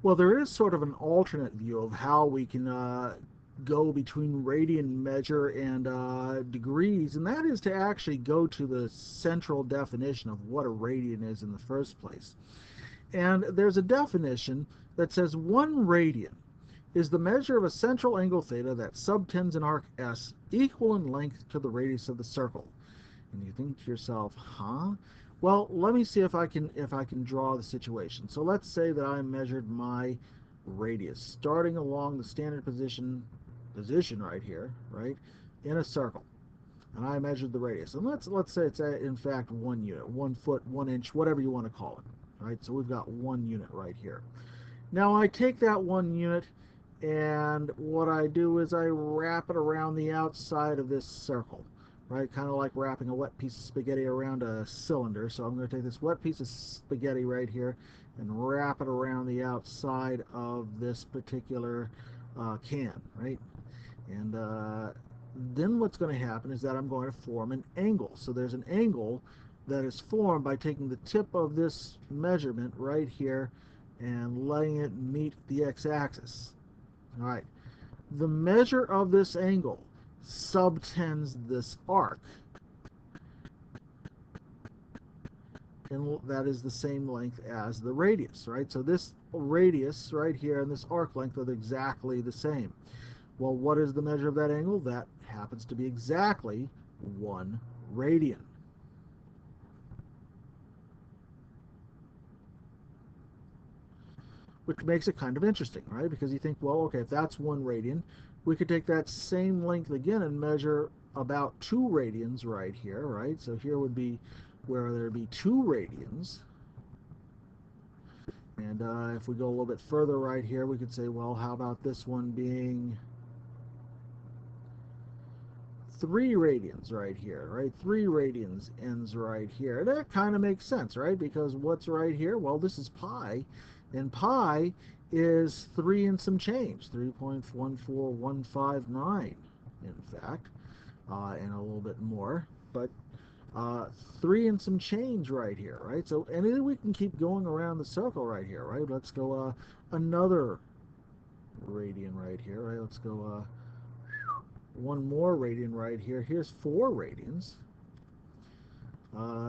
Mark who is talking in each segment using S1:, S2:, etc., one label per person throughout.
S1: Well, there is sort of an alternate view of how we can go between radian measure and degrees, and that is to actually go to the central definition of what a radian is in the first place. And there's a definition that says 1 radian is the measure of a central angle theta that subtends an arc S equal in length to the radius of the circle. And you think to yourself, huh? Well, let me see if I can draw the situation. So let's say that I measured my radius starting along the standard position right here, right, in a circle, and I measured the radius. And let's say it's in fact 1 unit, 1 foot, 1 inch, whatever you want to call it, right? So we've got 1 unit right here. Now I take that 1 unit, and what I do is I wrap it around the outside of this circle, right? Kind of like wrapping a wet piece of spaghetti around a cylinder. So I'm going to take this wet piece of spaghetti right here and wrap it around the outside of this particular can, right? And then what's going to happen is that I'm going to form an angle. So there's an angle that is formed by taking the tip of this measurement right here and letting it meet the x-axis. All right. The measure of this angle subtends this arc, and that is the same length as the radius, right? So this radius right here and this arc length are exactly the same. Well, what is the measure of that angle? That happens to be exactly 1 radian. Which makes it kind of interesting, right? Because you think, well, okay, if that's 1 radian, we could take that same length again and measure about 2 radians right here, right? So here would be where there'd be 2 radians. And if we go a little bit further right here, we could say, well, how about this one being 3 radians right here, right? 3 radians ends right here. That kind of makes sense, right? Because what's right here? Well, this is pi, and pi is 3 and some change, 3.14159, in fact, and a little bit more. But 3 and some change right here, right? So, and then we can keep going around the circle right here, right? Let's go another radian right here, right? Let's go one more radian right here. Here's 4 radians.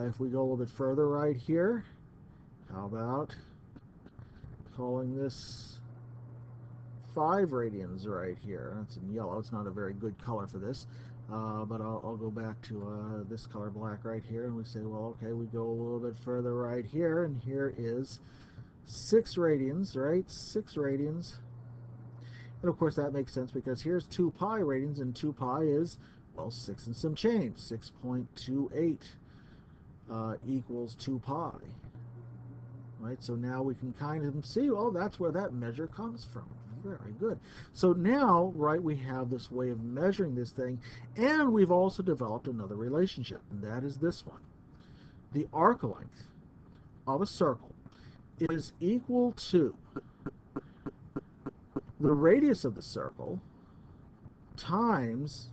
S1: If we go a little bit further right here, how about calling this 5 radians right here? That's in yellow. It's not a very good color for this. But I'll go back to this color black right here, and we say, well, okay, we go a little bit further right here, and here is 6 radians, right? 6 radians. And of course that makes sense because here's 2 pi radians, and 2 pi is, well, 6 and some change. 6.28 equals 2 pi. Right, so now we can kind of see, oh, that's where that measure comes from. Very good. So now, right, we have this way of measuring this thing, and we've also developed another relationship, and that is this one. The arc length of a circle is equal to the radius of the circle times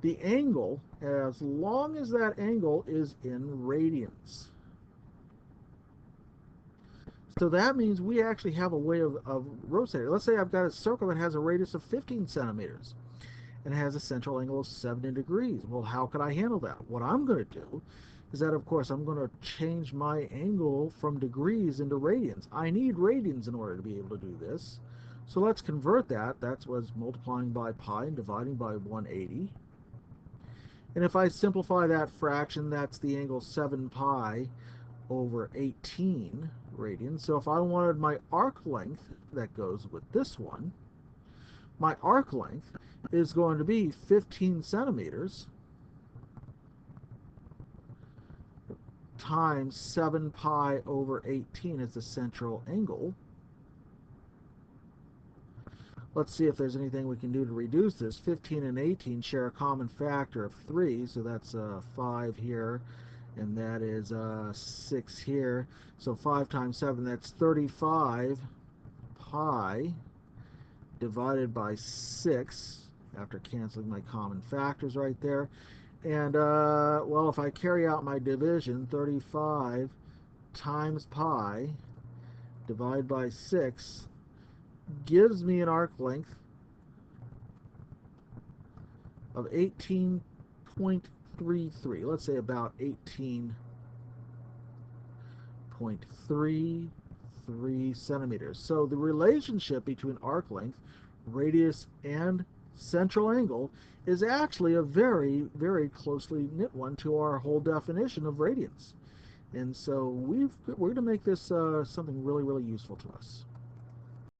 S1: the angle, as long as that angle is in radians. So that means we actually have a way of rotating. Let's say I've got a circle that has a radius of 15 centimeters and has a central angle of 70 degrees. Well, how could I handle that? What I'm going to do is that, of course, I'm going to change my angle from degrees into radians. I need radians in order to be able to do this. So let's convert that. That's what's multiplying by pi and dividing by 180. And if I simplify that fraction, that's the angle 7 pi over 18 radians. So if I wanted my arc length that goes with this one, my arc length is going to be 15 centimeters times 7 pi over 18 is the central angle. Let's see if there's anything we can do to reduce this. 15 and 18 share a common factor of 3, so that's 5 here, and that is 6 here. So 5 times 7, that's 35 pi divided by 6, after canceling my common factors right there. And, well, if I carry out my division, 35 times pi divide by 6 gives me an arc length of 18.33. Let's say about 18.33 centimeters. So the relationship between arc length, radius, and central angle is actually a very, very closely knit one to our whole definition of radians. And so we're going to make this something really, really useful to us.